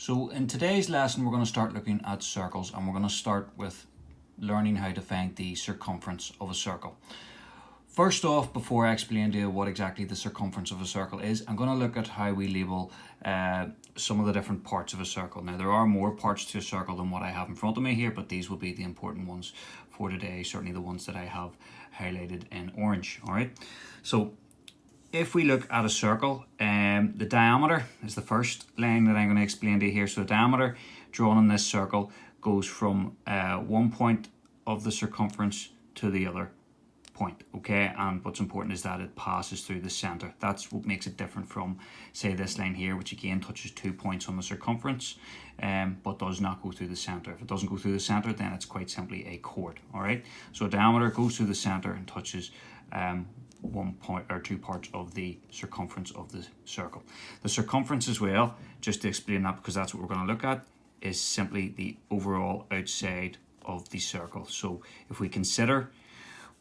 So in today's lesson, we're going to start looking at circles, and we're going to start with learning how to find the circumference of a circle. First off, before I explain to you what exactly the circumference of a circle is, I'm going to look at how we label some of the different parts of a circle. Now, there are more parts to a circle than what I have in front of me here, but these will be the important ones for today, certainly the ones that I have highlighted in orange. All right, so if we look at a circle, the diameter is the first line that I'm going to explain to you here. So the diameter drawn on this circle goes from one point of the circumference to the other point, okay? And what's important is that it passes through the center. That's what makes it different from, say, this line here, which again touches 2 points on the circumference, but does not go through the center. If it doesn't go through the center, then it's quite simply a chord, all right? So diameter goes through the center and touches 1 point or 2 parts of the circumference of the circle. The circumference as well, just to explain that because that's what we're going to look at, is simply the overall outside of the circle. So if we consider,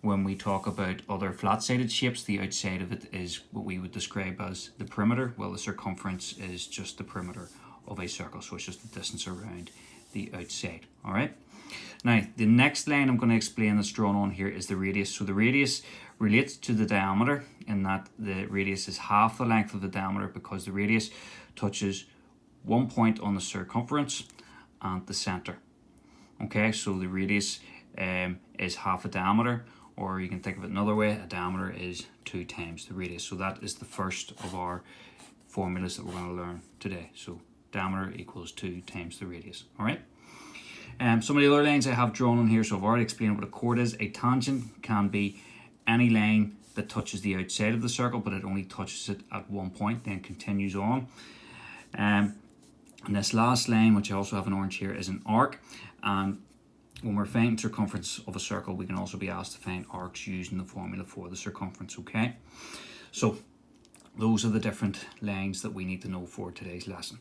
when we talk about other flat-sided shapes, the outside of it is what we would describe as the perimeter. Well, the circumference is just the perimeter of a circle, so it's just the distance around the outside. All right. Now, the next line I'm going to explain that's drawn on here is the radius. So the radius relates to the diameter in that the radius is half the length of the diameter because the radius touches 1 point on the circumference and the center. Okay, so the radius is half a diameter, or you can think of it another way, a diameter is 2 times the radius. So that is the first of our formulas that we're going to learn today. So diameter equals 2 times the radius, all right? Some of the other lines I have drawn on here, so I've already explained what a chord is. A tangent can be any line that touches the outside of the circle, but it only touches it at 1 point, then continues on. And this last line, which I also have in orange here, is an arc. And when we're finding circumference of a circle, we can also be asked to find arcs using the formula for the circumference, okay? So those are the different lines that we need to know for today's lesson.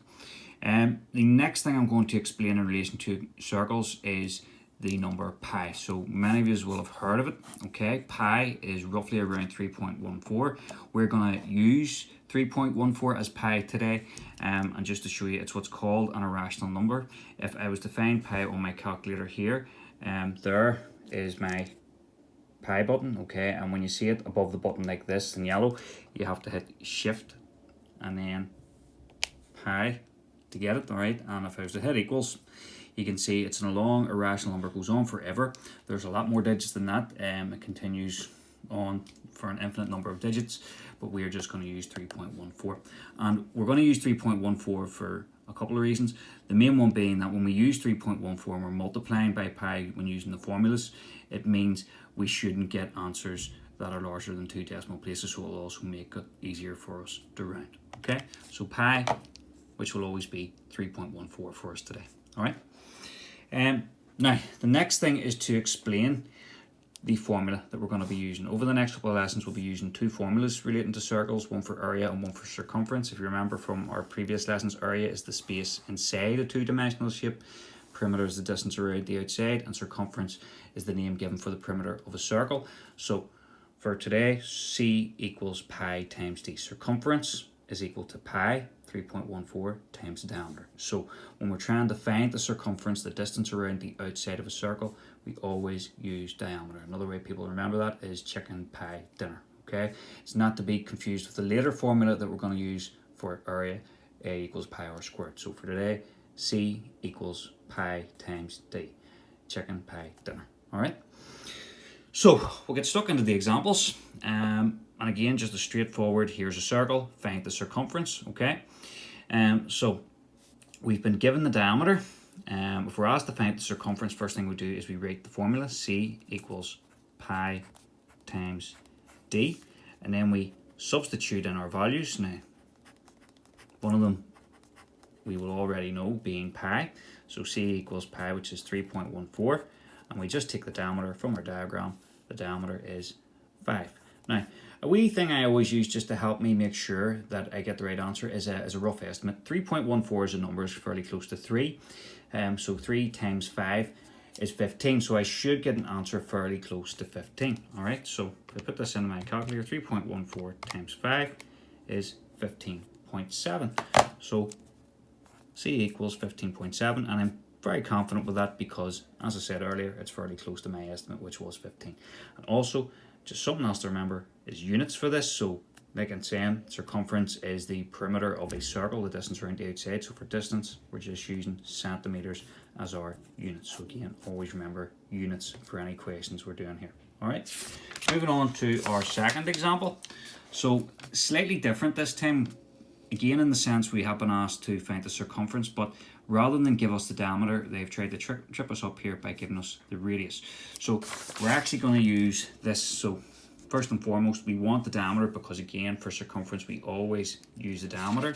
The next thing I'm going to explain in relation to circles is the number pi. So many of you will have heard of it, okay? Pi is roughly around 3.14. We're going to use 3.14 as pi today, and just to show you, it's what's called an irrational number. If I was to find pi on my calculator here, there is my pi button, okay? And when you see it above the button like this in yellow, you have to hit shift and then pi to get it, all right? And if I was to hit equals, you can see it's in a long irrational number. It goes on forever. There's a lot more digits than that. It continues on for an infinite number of digits, but we are just going to use 3.14. And we're going to use 3.14 for a couple of reasons. The main one being that when we use 3.14 and we're multiplying by pi when using the formulas, it means we shouldn't get answers that are larger than 2 decimal places, so it will also make it easier for us to round. Okay, so pi, which will always be 3.14 for us today. All right. Now, the next thing is to explain the formula that we're going to be using. Over the next couple of lessons, we'll be using 2 formulas relating to circles, one for area and one for circumference. If you remember from our previous lessons, area is the space inside a 2-dimensional shape, perimeter is the distance around the outside, and circumference is the name given for the perimeter of a circle. So for today, C equals pi times d. Circumference is equal to pi, 3.14 times the diameter. So when we're trying to find the circumference, the distance around the outside of a circle, we always use diameter. Another way people remember that is chicken pie dinner, okay? It's not to be confused with the later formula that we're going to use for area, A equals pi r squared. So for today, C equals pi times d, chicken pie dinner, all right? So we'll get stuck into the examples. And again, just a straightforward, here's a circle, find the circumference, okay? So we've been given the diameter. If we're asked to find the circumference, first thing we do is we write the formula, C equals pi times d, and then we substitute in our values. Now, one of them we will already know being pi, so C equals pi, which is 3.14, and we just take the diameter from our diagram. The diameter is 5. Now, a wee thing I always use just to help me make sure that I get the right answer is a rough estimate. 3.14 is a number is fairly close to 3. So 3 times 5 is 15. So I should get an answer fairly close to 15. All right, so if I put this in my calculator, 3.14 times 5 is 15.7. So C equals 15.7, and I'm very confident with that because, as I said earlier, it's fairly close to my estimate, which was 15. And also, just something else to remember is units for this. So, like I'm saying, circumference is the perimeter of a circle, the distance around the outside. So for distance, we're just using centimeters as our units. So again, always remember units for any questions we're doing here. All right, moving on to our second example. So slightly different this time. Again, in the sense we have been asked to find the circumference, but rather than give us the diameter, they've tried to trip us up here by giving us the radius. So we're actually going to use this. So first and foremost, we want the diameter because, again, for circumference, we always use the diameter.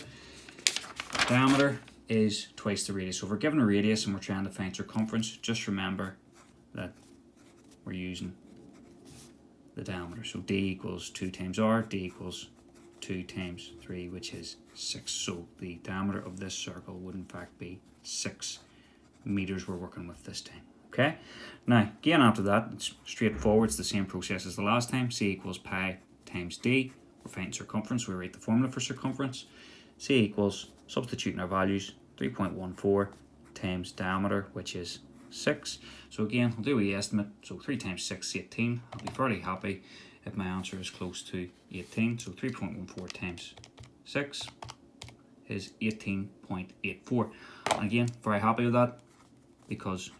Diameter is twice the radius. So if we're given a radius and we're trying to find circumference, just remember that we're using the diameter. So D equals 2 times R, D equals 2 times 3, which is 6. So the diameter of this circle would in fact be 6 meters we're working with this time. Okay, now again after that, it's straightforward. It's the same process as the last time. C equals pi times D. We're finding circumference. We write the formula for circumference. C equals, substituting our values, 3.14 times diameter, which is 6. So again, I'll do the estimate. So 3 times 6 is 18. I'll be fairly happy if my answer is close to 18. So 3.14 times 6 is 18.84. And again, very happy with that because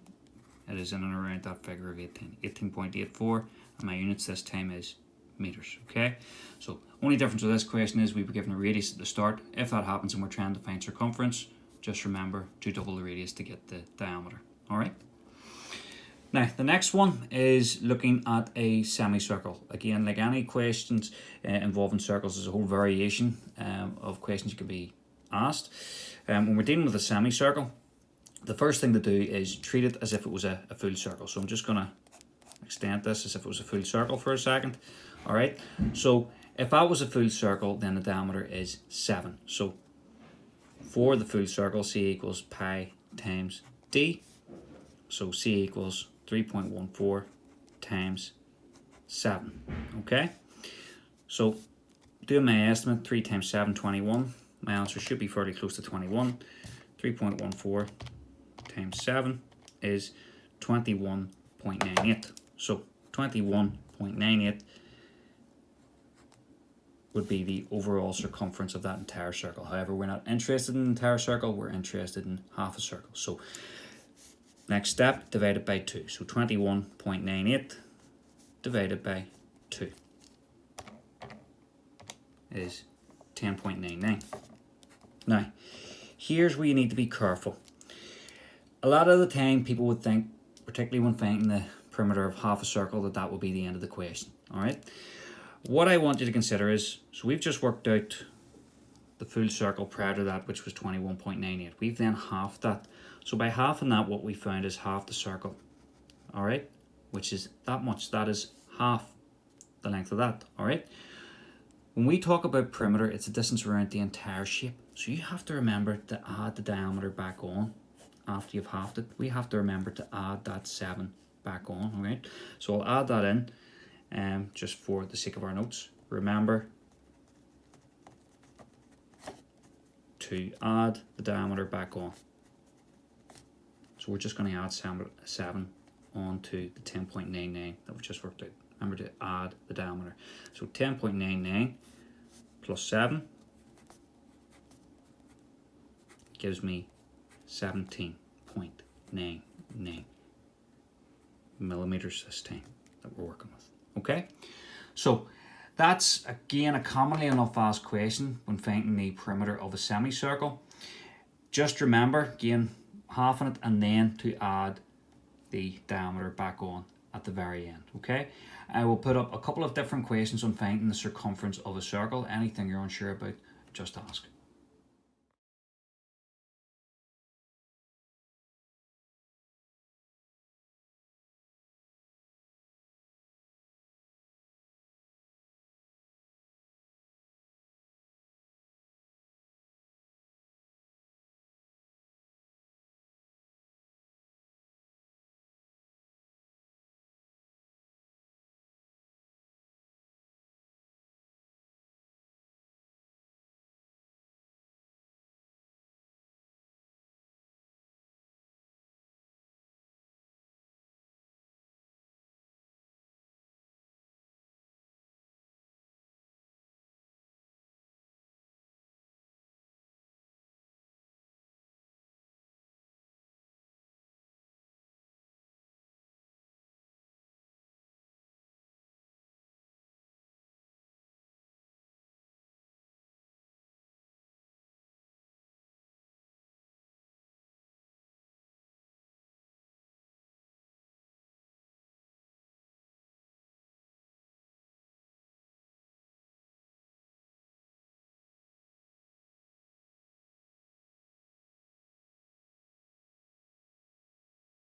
it is in and around that figure of 18.84, and my units this time is meters. Okay, so only difference with this question is we were given a radius at the start. If that happens and we're trying to find circumference, just remember to double the radius to get the diameter. All right. Now the next one is looking at a semicircle. Again, like any questions involving circles, there's a whole variation of questions you could be asked. When we're dealing with a semicircle, the first thing to do is treat it as if it was a full circle. So I'm just going to extend this as if it was a full circle for a second. All right. So if that was a full circle, then the diameter is 7. So for the full circle, C equals pi times D. So C equals 3.14 times 7. Okay. So doing my estimate, 3 times 7, 21. My answer should be fairly close to 21. 3.14 times 7 is 21.98. So 21.98 would be the overall circumference of that entire circle. However, we're not interested in the entire circle, we're interested in half a circle. So next step, divided by 2. So 21.98 divided by 2 is 10.99. Now, here's where you need to be careful. A lot of the time people would think, particularly when finding the perimeter of half a circle, that would be the end of the question. All right. What I want you to consider is, so we've just worked out the full circle prior to that, which was 21.98. We've then halved that. So by halving that, what we found is half the circle. All right, which is that much. That is half the length of that. All right. When we talk about perimeter, it's the distance around the entire shape. So you have to remember to add the diameter back on after you've halved it. We have to remember to add that 7 back on. All right. So I'll add that in. Just for the sake of our notes, remember to add the diameter back on. So we're just going to add 7 onto the 10.99 that we've just worked out. Remember to add the diameter. So 10.99 plus 7 gives me 17.99 millimeters this time that we're working with. Okay, so that's again a commonly enough asked question when finding the perimeter of a semicircle. Just remember again, halving it and then to add the diameter back on at the very end. Okay, I will put up a couple of different questions on finding the circumference of a circle. Anything you're unsure about, just ask.